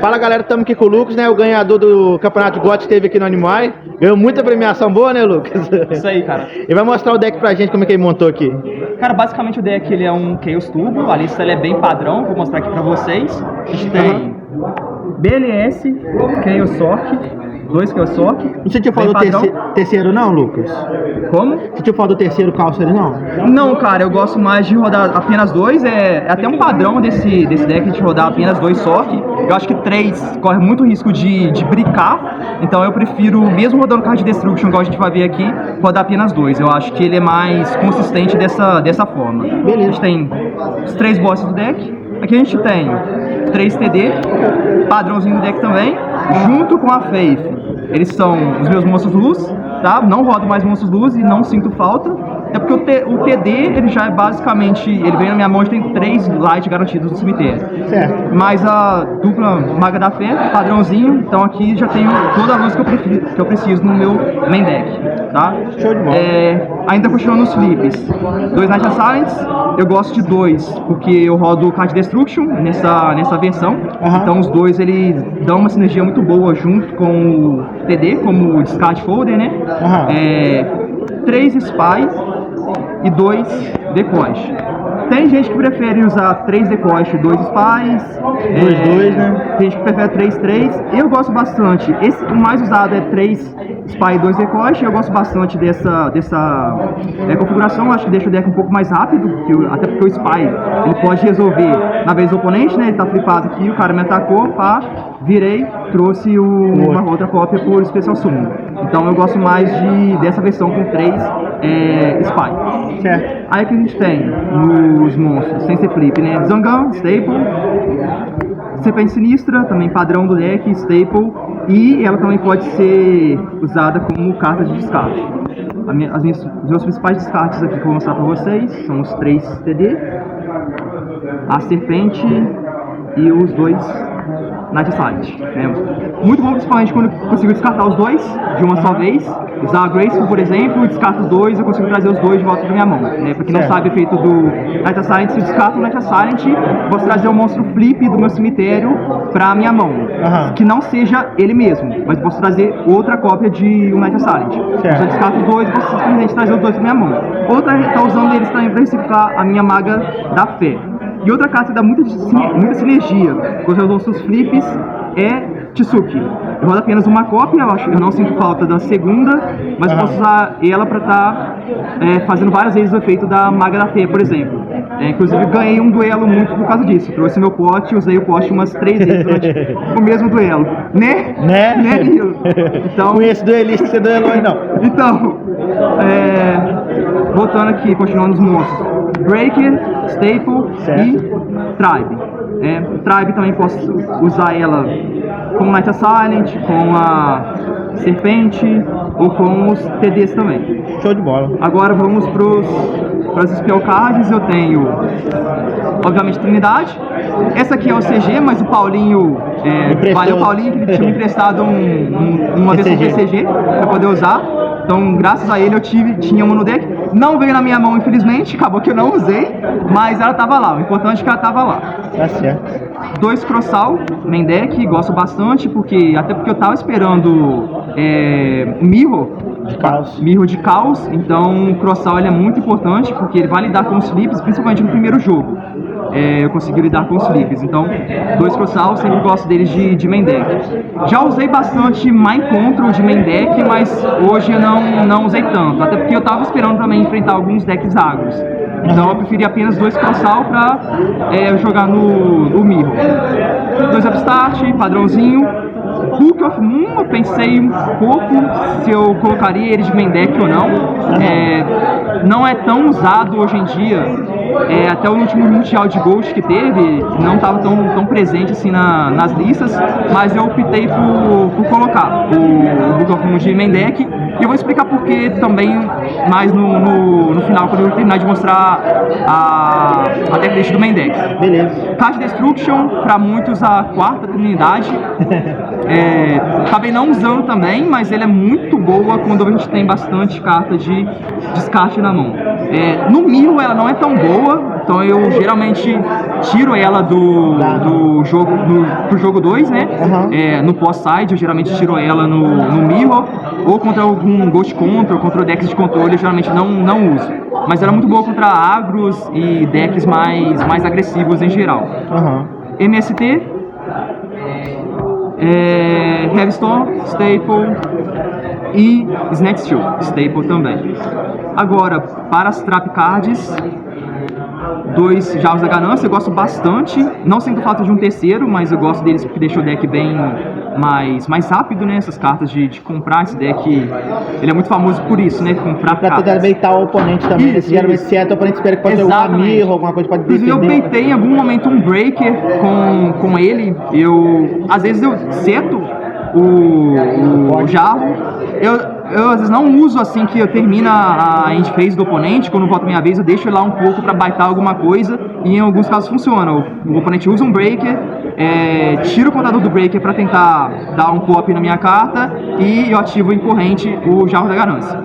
Fala galera, estamos aqui com o Lucas, né? O ganhador do Campeonato GOT esteve aqui no Animai. Ganhou muita premiação boa, né, Lucas? Isso aí, cara. Ele vai mostrar o deck pra gente, como é que ele montou aqui. Cara, basicamente o deck ele é um Chaos Turbo, a lista ela é bem padrão, vou mostrar aqui pra vocês. A gente tem BLS, Chaos Sork, 2 Chaos Sork. Você tinha falado do terceiro não, Lucas? Como? Você tinha falado do terceiro calço ali não? Não, cara, eu gosto mais de rodar apenas 2, é até um padrão desse deck de rodar apenas 2 Sork. Eu acho que 3 corre muito risco de brincar, então eu prefiro, mesmo rodando Card Destruction, igual a gente vai ver aqui, rodar apenas 2. Eu acho que ele é mais consistente dessa forma. Beleza. A gente tem os 3 bosses do deck. Aqui a gente tem 3 TD, padrãozinho do deck também, junto com a Faith. Eles são os meus monstros luz, tá? Não rodo mais monstros luz e não sinto falta. É porque o TD, ele já é basicamente, ele vem na minha mão e tem 3 light garantidos no cemitério. Certo. Mais a dupla Maga da Fé, padrãozinho, então aqui já tenho toda a luz que eu preciso no meu main deck, tá? Show de bola. Ainda continuando os flips, 2 Night Assailants, eu gosto de 2, porque eu rodo Card Destruction nessa versão, então os 2 eles dão uma sinergia muito boa junto com o TD, como o Discard Folder, né? 3 Spy e 2 Decoys. Tem gente que prefere usar 3 Decoys e 2 Spies. 2, né? Tem gente que prefere 3. Eu gosto bastante. O mais usado é 3 Spy e 2 Decoys. Eu gosto bastante dessa configuração. Acho que deixa o deck um pouco mais rápido. Até porque o Spy ele pode resolver na vez do oponente, né? Ele tá flipado aqui, o cara me atacou, pá, virei, trouxe uma outra cópia por Special Summon. Então eu gosto mais dessa versão com 3 Spy. Certo. Aí que a gente tem nos monstros, sem ser flip, né? Zangan, Staple, Serpente Sinistra, também padrão do deck, Staple, e ela também pode ser usada como carta de descarte. Os meus principais descartes aqui que eu vou mostrar pra vocês são os 3 TD, a Serpente e os 2 Night Assailants. Muito bom, principalmente quando eu consigo descartar os 2 de uma só vez. Usar a Graceful, por exemplo, descarto os 2, eu consigo trazer os 2 de volta pra minha mão. Pra quem não sabe o efeito do Night Assailants, se eu descarto o Night Assailants, posso trazer o monstro flip do meu cemitério pra minha mão. Que não seja ele mesmo, mas posso trazer outra cópia de um Night Assailants. Se eu descarto os 2, eu posso simplesmente trazer os 2 pra minha mão. Outra tá usando eles também pra reciclar a minha Maga da Fé. E outra carta que dá muita sinergia com os meus monstros flips é Tsuki. Eu rodo apenas uma cópia, eu não sinto falta da segunda, mas posso usar ela para estar fazendo várias vezes o efeito da Maga da Fé, por exemplo. Inclusive ganhei um duelo muito por causa disso. Trouxe meu pote e usei o pote umas 3 vezes durante o mesmo duelo. Né? Então, com esse duelista que você duelou aí não. Então, voltando aqui, continuando os monstros. Breaker, Staple e Tribe. Tribe também posso usar ela com o Night Assailants, com a Serpente ou com os TDs também. Show de bola. Agora vamos para as Spell Cards. Eu tenho, obviamente, Trindade. Essa aqui é o CG, mas o Paulinho, valeu Paulinho, que ele tinha me emprestado uma versão PCG para poder usar. Então, graças a ele, eu tinha uma no deck. Não veio na minha mão, infelizmente, acabou que eu não usei, mas ela tava lá. O importante é que ela tava lá. Tá certo. 2 Crossal, main deck, gosto bastante, até porque eu tava esperando Mirror de Caos, então o Crossal ele é muito importante, porque ele vai lidar com os flips, principalmente no primeiro jogo. Eu consegui lidar com os flips, então 2 Crossal, sempre gosto deles de main deck. Já usei bastante Mind Control de main deck, mas hoje eu não usei tanto, até porque eu tava esperando também enfrentar alguns decks agros. Então eu preferi apenas 2 Crossal pra jogar no Mirror. 2 Upstart, padrãozinho. Book of Moon, eu pensei um pouco se eu colocaria ele de main deck ou não. Não é tão usado hoje em dia. Até o último Mundial de Ghost que teve, não estava tão presente assim nas listas, mas eu optei por colocar o Book of Moon de main deck. E eu vou explicar por que também mais no final, quando eu terminar de mostrar a decklist do main deck. Beleza. Card Destruction, para muitos essa quarta trinidade. Acabei não usando também, mas ele é muito boa quando a gente tem bastante carta de descarte na mão. No Mirror ela não é tão boa, então eu geralmente tiro ela do jogo pro jogo 2, né? No pós-side eu geralmente tiro ela no Mirror, ou contra algum Ghost Control, contra decks de controle eu geralmente não uso. Mas ela é muito boa contra agros e decks mais agressivos em geral. MST, Heavystone, Staple e Snack Steel, Staple também. Agora, para as Trap Cards, 2 Jarros da Ganância, eu gosto bastante. Não sinto falta de um terceiro, mas eu gosto deles porque deixa o deck bem mais rápido, né? Essas cartas de comprar esse deck, ele é muito famoso por isso, né? Comprar pra cartas. tentar baitar o oponente também. Isso, geralmente se o oponente espera que pode ter alguma mirror, alguma coisa pode defender. Inclusive eu baitei em algum momento um Breaker com ele. Às vezes eu seto o jarro. Eu às vezes não uso assim que eu termina a end phase do oponente. Quando volta a minha vez eu deixo ele lá um pouco pra baitar alguma coisa, e em alguns casos funciona. O oponente usa um breaker, tira o contador do breaker pra tentar dar um pop na minha carta, e eu ativo em corrente o Jarro da Ganância.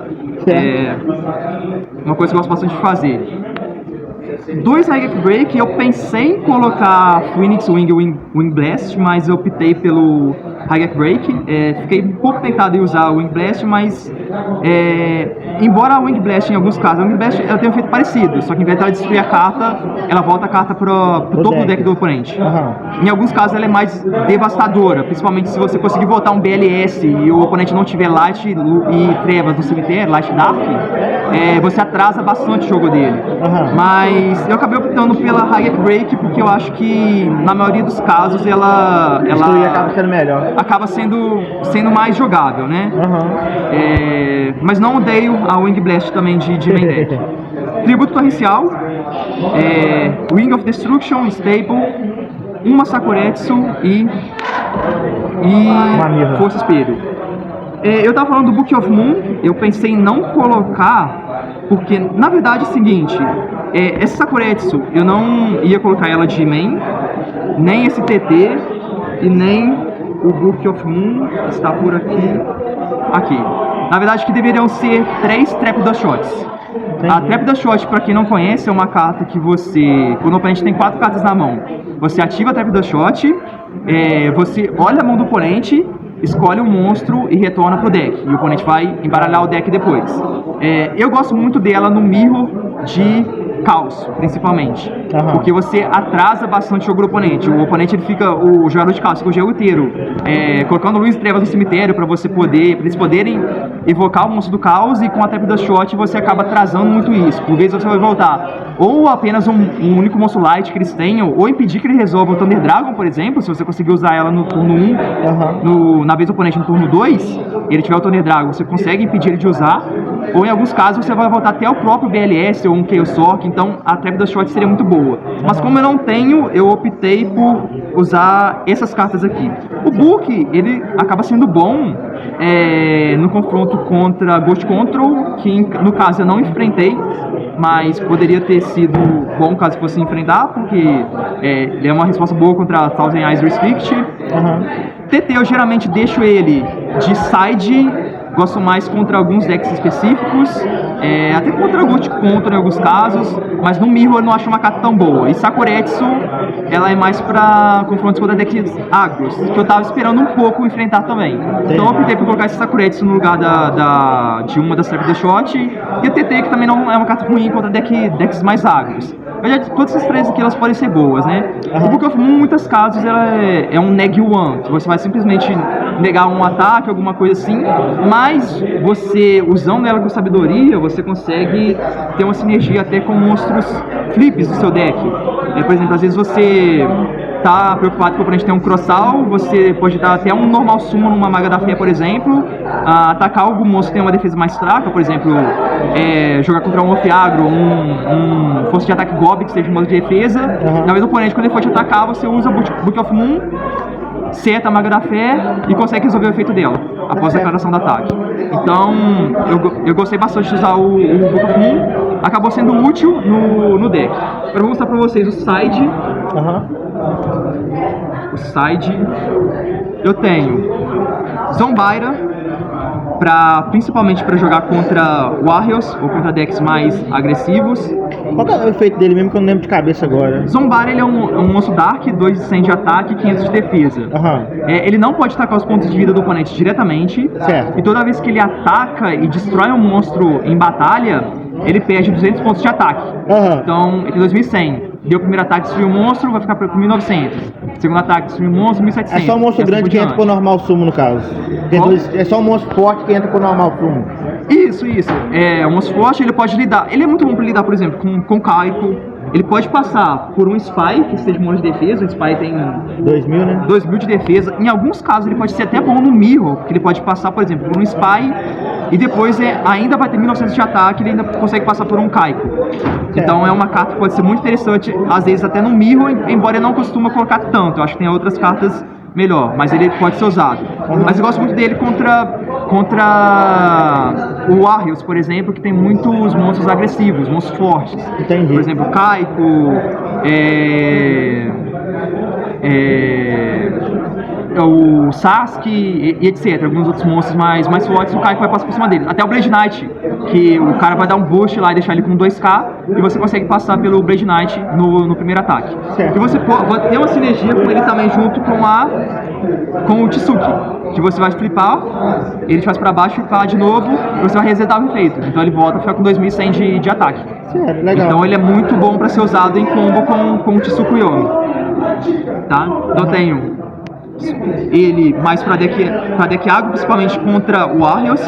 Uma coisa que eu gosto bastante de fazer. 2 Hijack Break, eu pensei em colocar Phoenix Wing Blast, mas eu optei pelo Hijack Break. Fiquei um pouco tentado em usar o Wing Blast, mas embora a Wing Blast em alguns casos, a Wing Blast ela tem um efeito parecido, só que em vez de ela destruir a carta, ela volta a carta pro topo do deck do oponente. Em alguns casos ela é mais devastadora, principalmente se você conseguir voltar um BLS e o oponente não tiver Light e Trevas no cemitério, Light Dark, você atrasa bastante o jogo dele. Mas eu acabei optando pela Hijack Break porque eu acho que na maioria dos casos ela acaba sendo melhor. Acaba sendo mais jogável, né? Mas não odeio a Wing Blast também de main deck. Tributo Torrencial, Wing of Destruction, Staple, uma Sakuretsu e Força Espelho. Eu tava falando do Book of Moon, eu pensei em não colocar, porque na verdade é o seguinte, essa Sakuretsu eu não ia colocar ela de main, nem esse TT e nem o Book of Moon está por aqui. Na verdade que deveriam ser 3 Trap Shots. A Trap Shot, para quem não conhece, é uma carta que você, quando o oponente tem 4 cartas na mão, você ativa a Trap Shot, você olha a mão do oponente, escolhe um monstro e retorna pro deck, e o oponente vai embaralhar o deck depois. Eu gosto muito dela no Mirror de Caos, principalmente, porque você atrasa bastante o jogo do oponente. O oponente, ele fica, o jogador de Caos fica o jogo inteiro colocando Luz e Trevas no cemitério pra eles poderem evocar o monstro do Caos, e com a Trap Shot você acaba atrasando muito isso. Por vezes você vai voltar ou apenas um único monstro light que eles tenham, ou impedir que ele resolva o Thunder Dragon, por exemplo. Se você conseguir usar ela no turno 1, na vez do oponente no turno 2, ele tiver o Thunder Dragon, você consegue impedir ele de usar, ou em alguns casos você vai voltar até o próprio BLS ou um Chaos Sork. Então a Trap Shot seria muito boa. Mas como eu não tenho, eu optei por usar essas cartas aqui. O Book, ele acaba sendo bom no confronto contra Ghost Control, que no caso eu não enfrentei, mas poderia ter sido bom caso fosse enfrentar, porque ele é uma resposta boa contra Thousand Eyes Restrict. TT eu geralmente deixo ele de side, gosto mais contra alguns decks específicos, até contra Ghost Control em alguns casos, mas no Mirror eu não acho uma carta tão boa. E Sakuretsu, ela é mais pra confrontos contra decks agros, que eu tava esperando um pouco enfrentar também. Então eu optei por colocar esse Sakuretsu no lugar de uma das Trap Shot, e a TT, que também não é uma carta ruim contra decks mais agros. Todas essas 3 aqui elas podem ser boas, né? O Book of Moon, em muitos casos, ela é um neg one, que você vai simplesmente negar um ataque, alguma coisa assim, mas você, usando ela com sabedoria, você consegue ter uma sinergia até com monstros flips do seu deck. Por exemplo, às vezes você tá preocupado que o oponente tem um Crossal, você pode dar até um normal summon numa Maga da Fé, por exemplo, atacar algum monstro que tem uma defesa mais fraca, por exemplo, jogar contra um Off Agro, um força de ataque Goblin que esteja em modo de defesa. Na vez do oponente, quando ele for te atacar, você usa Book of Moon, seta a Maga da Fé e consegue resolver o efeito dela após a declaração do ataque. Então eu gostei bastante de usar o Book of Moon, acabou sendo útil no deck. Agora eu vou mostrar pra vocês o side. o side, eu tenho Zombaira, principalmente para jogar contra Warriors ou contra decks mais agressivos. Qual que é o efeito dele mesmo que eu não lembro de cabeça agora? Zombaira, ele é um monstro Dark, 2 de 100 de ataque e 500 de defesa. Aham. Ele não pode atacar os pontos de vida do oponente diretamente. Certo. E toda vez que ele ataca e destrói um monstro em batalha, ele perde 200 pontos de ataque. Aham. Então, ele tem 2100. Deu o primeiro ataque, destruiu o monstro, vai ficar com 1900. Segundo ataque, destruiu o monstro, 1700. É só um monstro e assim grande por que entra diante. pro normal sumo, no caso. É só um monstro forte que entra pro normal sumo. Isso. O monstro forte, ele pode lidar. Ele é muito bom para lidar, por exemplo, com Kaiko. Ele pode passar por um Spy, que seja um monstro de defesa. O Spy tem 2000, né? 2000 de defesa. Em alguns casos, ele pode ser até bom no Mirror, porque ele pode passar, por exemplo, por um Spy e depois ainda vai ter 1900 de ataque, ele ainda consegue passar por um Kaiko. Então é uma carta que pode ser muito interessante, às vezes até no Mirror, embora ele não costuma colocar tanto. Eu acho que tem outras cartas melhor, mas ele pode ser usado. Mas eu gosto muito dele contra o Warriors, por exemplo, que tem muitos monstros agressivos, monstros fortes. Entendi. Por exemplo, Kaiko, o Sasuke e etc. Alguns outros monstros mais fortes, o Kaiko vai passar por cima deles. Até o Blade Knight, que o cara vai dar um boost lá e deixar ele com 2k, e você consegue passar pelo Blade Knight no primeiro ataque. Certo. E você pode ter uma sinergia com ele também junto com o Tsuki, que você vai flipar, ele te faz pra baixo, flipar de novo, e você vai resetar o efeito. Então ele volta a ficar com 2100 de ataque. Certo, legal. Então ele é muito bom pra ser usado em combo com o Tsuku Yomi. Tá? Então eu tenho ele mais pra deck agro, principalmente contra o Warriors,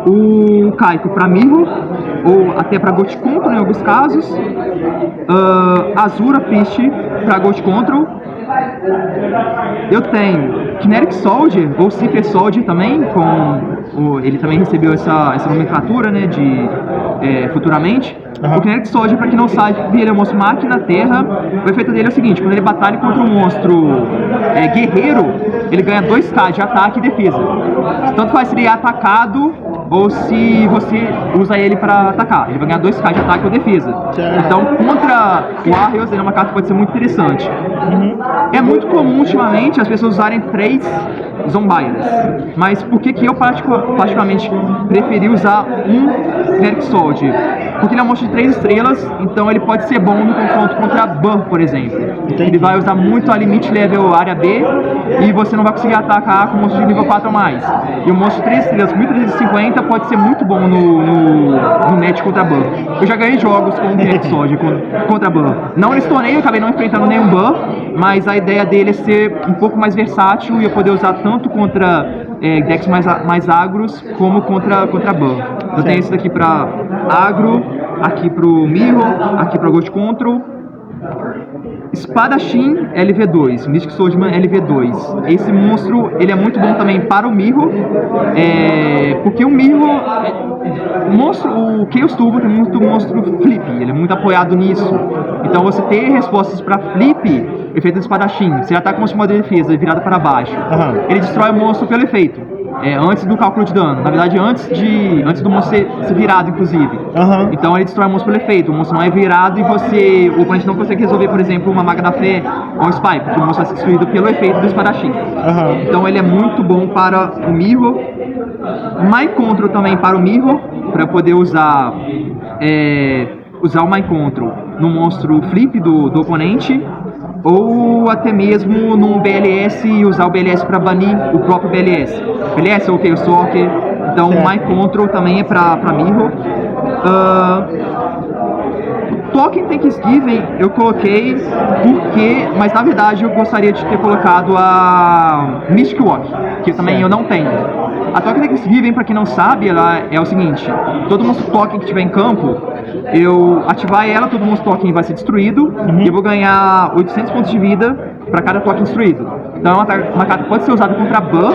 o Kaiko pra Mirror, ou até pra Ghost Control em alguns casos, Azura Priest pra Ghost Control. Eu tenho Kinetic Soldier, ou Cypher Soldier também, ele também recebeu essa nomenclatura, né, futuramente. Uhum. O Kinetic Soldier, pra quem não sabe, ele é um monstro máquina, terra. O efeito dele é o seguinte: quando ele batalha contra um monstro guerreiro, ele ganha 2k de ataque e defesa. Tanto faz se ele é atacado ou se você usa ele pra atacar. Ele vai ganhar 2k de ataque ou defesa. Então, contra o Warriors, ele é uma carta que pode ser muito interessante. É muito comum, ultimamente, as pessoas usarem 3 Zombairas. Mas por que eu particularmente preferi usar um Kinetic Soldier? Porque ele é um monstro de 3 estrelas, então ele pode ser bom no confronto contra a Ban, por exemplo. Entendi. Ele vai usar muito a limite level área B, e você não vai conseguir atacar com um monstro de nível 4 ou mais. E o monstro de 3 estrelas com 1350 pode ser muito bom no match contra a Ban. Eu já ganhei jogos com o Kinetic Soldier contra a Ban. Não nesse torneio, eu acabei não enfrentando nenhum Ban, mas a ideia dele é ser um pouco mais versátil e eu poder usar tanto contra decks mais agros como contra a Ban. Eu tenho esse daqui pra agro, aqui pro Mirror, aqui pra Ghost Control. Espadachim LV2, Mystic Swordsman LV2. Esse monstro, ele é muito bom também para o Mirror, porque o Mirror, o Chaos Turbo tem muito monstro flip, ele é muito apoiado nisso. Então você ter respostas para flip, efeito do espadachim, você já tá com o monstro de defesa virado para baixo, ele destrói o monstro pelo efeito. Antes do cálculo de dano, na verdade antes do monstro ser virado, inclusive. Então ele destrói o monstro pelo efeito, o monstro não é virado e o oponente não consegue resolver, por exemplo, uma Maga da Fé ou um Spy, porque o monstro vai ser destruído pelo efeito do espadachim. Então ele é muito bom para o Mirror. Mind Control também para o Mirror, para poder usar o Mind Control no monstro flip do oponente, ou até mesmo num BLS e usar o BLS para banir o próprio BLS. BLS ou Chaos Walker. Então o Mind Control também é para Mirror. O Token Thanksgiving eu coloquei mas na verdade eu gostaria de ter colocado a Mystic Walk, que também eu não tenho. A Token Thanksgiving, pra quem não sabe, ela é o seguinte: todo monstro token que tiver em campo, eu ativar ela, todo monstro token vai ser destruído, e eu vou ganhar 800 pontos de vida pra cada token destruído. Então é uma carta que pode ser usada contra Ban,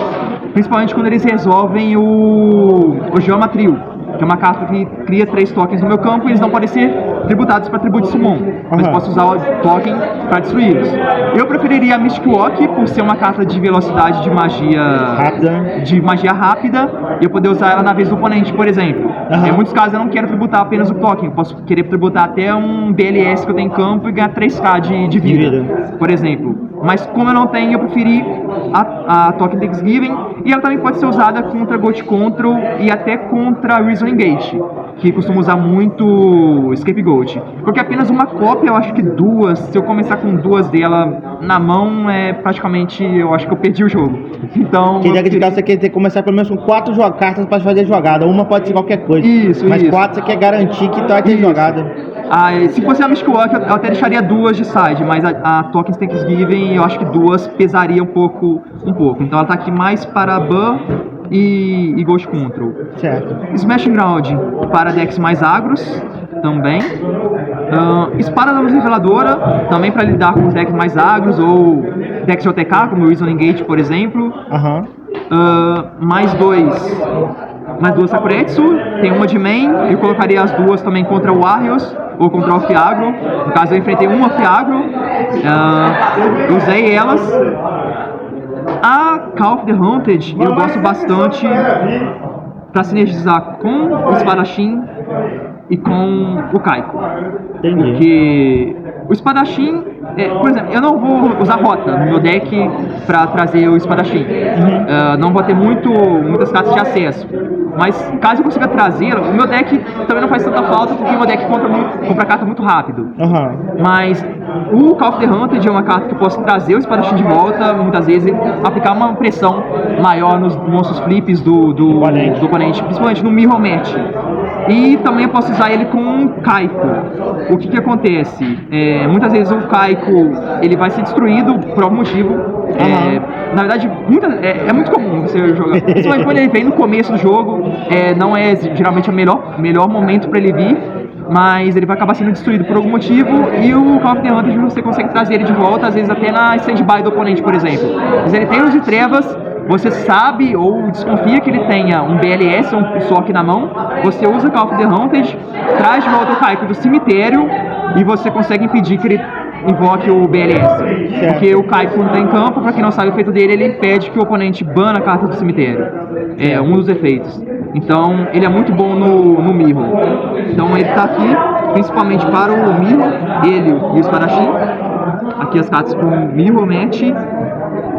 principalmente quando eles resolvem o Geomatrio, que é uma carta que cria 3 tokens no meu campo e eles não podem ser tributados para tributo summon, mas posso usar o token para destruí-los. Eu preferiria a Mystic Walk por ser uma carta de velocidade de magia rápida e eu poder usar ela na vez do oponente, por exemplo. Em muitos casos eu não quero tributar apenas o token, eu posso querer tributar até um BLS que eu tenho em campo e ganhar 3k de vida. Por exemplo, Mas como eu não tenho, eu preferi a Token Thanksgiving, e ela também pode ser usada contra Ghost Control e até contra Reasoning Gate, que costuma usar muito Scapegoat. Porque apenas uma cópia, eu acho que duas, se eu começar com duas dela na mão, praticamente, eu acho que eu perdi o jogo. Então... Que ideia de caso você quer ter que começar pelo menos com 4 cartas para fazer jogada. Uma pode ser qualquer coisa. Mas 4 você quer garantir que vai ter jogada. Se fosse a Mystic Walk, eu até deixaria 2 de side, mas a Token Thanksgiving, eu acho que 2 pesaria um pouco. Então ela tá aqui mais para Ban e Ghost Control. Certo. Smashing Ground para decks mais agros também. Espada da Luz Reveladora também para lidar com os decks mais agros ou decks de OTK, como o Reasoning Gate, por exemplo. Mais duas Sakuretsu, tem uma de main, eu colocaria as duas também contra o Warriors ou contra o Off-Agro. No caso eu enfrentei um Off-Agro, usei elas. A Call of the Haunted eu gosto bastante para sinergizar com o Espadachim e com o Kaiko. Porque o Espadachim, por exemplo, eu não vou usar rota no meu deck para trazer o Espadachim. Não vou ter muitas cartas de acesso. Mas caso eu consiga trazer, o meu deck também não faz tanta falta, porque o meu deck compra carta muito rápido. Mas o Call of the Haunted é uma carta que eu posso trazer o Espadachim de volta, muitas vezes aplicar uma pressão maior nos monstros flips do oponente, principalmente no Mirror Match. E também eu posso usar ele com um Kaiko. O que acontece? Muitas vezes o Kaiko ele vai ser destruído por algum motivo. Na verdade, é muito comum você jogar. Principalmente quando ele vem no começo do jogo, não é geralmente o melhor momento para ele vir. Mas ele vai acabar sendo destruído por algum motivo. E o Call of the Hunter você consegue trazer ele de volta, às vezes até na stand-by do oponente, por exemplo. Mas ele tem Luz de Trevas, você sabe ou desconfia que ele tenha um BLS ou um Sock na mão, você usa Call of the Haunted, traz de volta o Kaiko do cemitério e você consegue impedir que ele invoque o BLS. Porque o Kaiko não está em campo, pra quem não sabe o efeito dele, ele impede que o oponente bana a carta do cemitério. É um dos efeitos. Então ele é muito bom no Mirror. Então ele está aqui principalmente para o Mirror, ele e o Espadachim. Aqui as cartas para o Mirror Match.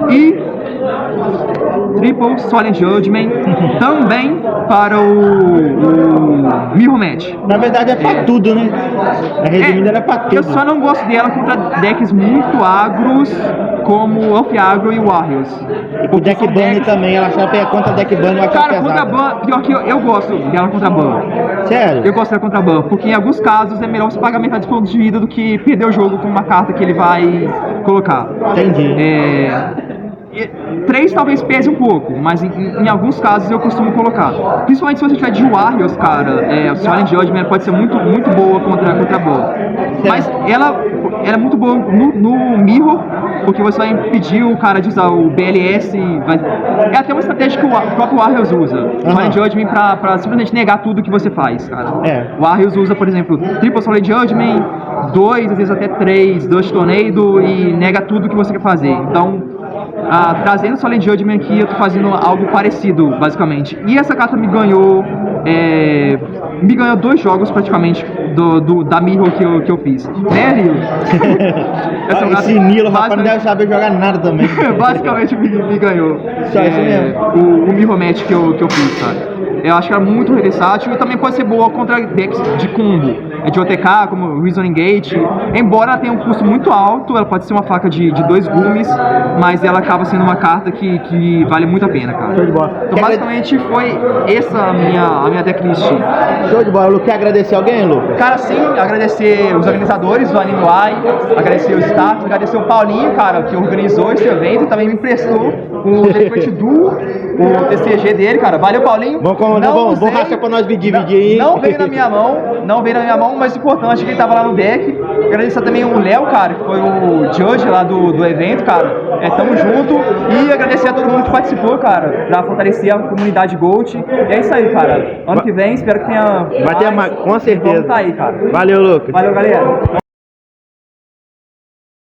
E Triple Solemn Judgment também para o Mirror Match. Na verdade é pra tudo, né? Resumindo, ela é pra tudo. Eu só não gosto dela contra decks muito agros como Off-Agro e Warriors. E o deck Bunny também, ela só pega contra deck Bunny, vai ficar pesada. Contra Ban, pior que eu gosto dela contra Ban. Sério? Eu gosto dela contra Ban, porque em alguns casos é melhor você pagar metade dos pontos de vida do que perder o jogo com uma carta que ele vai colocar. Entendi. 3 talvez pese um pouco, mas em alguns casos eu costumo colocar. Principalmente se você tiver de Warriors, cara, o Solemn Judgment pode ser muito boa contra Ban. Mas ela é muito boa no Mirror, porque você vai impedir o cara de usar o BLS. É até uma estratégia que o próprio Warriors usa. Solemn Judgment pra simplesmente negar tudo que você faz, cara. O Warriors usa, por exemplo, Triple Solemn Judgment, 2, às vezes até 3, Dust Tornado e nega tudo que você quer fazer. Então, trazendo Solemn Judgment aqui, eu tô fazendo algo parecido, basicamente. E essa carta me ganhou 2 jogos praticamente da Mirror que eu fiz. Né, Nilo? Esse Nilo, rapaz, não deve saber jogar nada também. Basicamente me ganhou. Só isso mesmo. O Mirror Match que eu fiz, cara. Eu acho que era muito versátil e também pode ser boa contra decks de combo. De OTK, como Reasoning Gate. Embora ela tenha um custo muito alto, ela pode ser uma faca de 2 gumes, mas ela acaba sendo uma carta que vale muito a pena, cara. Show de bola. Então basicamente foi essa a minha decklist. Show de bola. Lu, quer agradecer alguém, Lu? Cara, sim, agradecer os organizadores do Anime Uai, agradecer o staff, agradecer o Paulinho, cara, que organizou esse evento e também me emprestou o Delinquent Duo, o TCG dele, cara. Valeu, Paulinho. Vamos rachar pra nós dividir aí. Não veio na minha mão, mas o importante é que ele tava lá no deck. Agradecer também o Léo, cara, que foi o judge lá do evento, cara. Tamo junto. E agradecer a todo mundo que participou, cara, pra fortalecer a comunidade Gold. E é isso aí, cara. Ano que vem, espero que tenha. Vai ter mais, com certeza. Vamos tá aí, cara. Valeu, Lucas. Valeu, galera.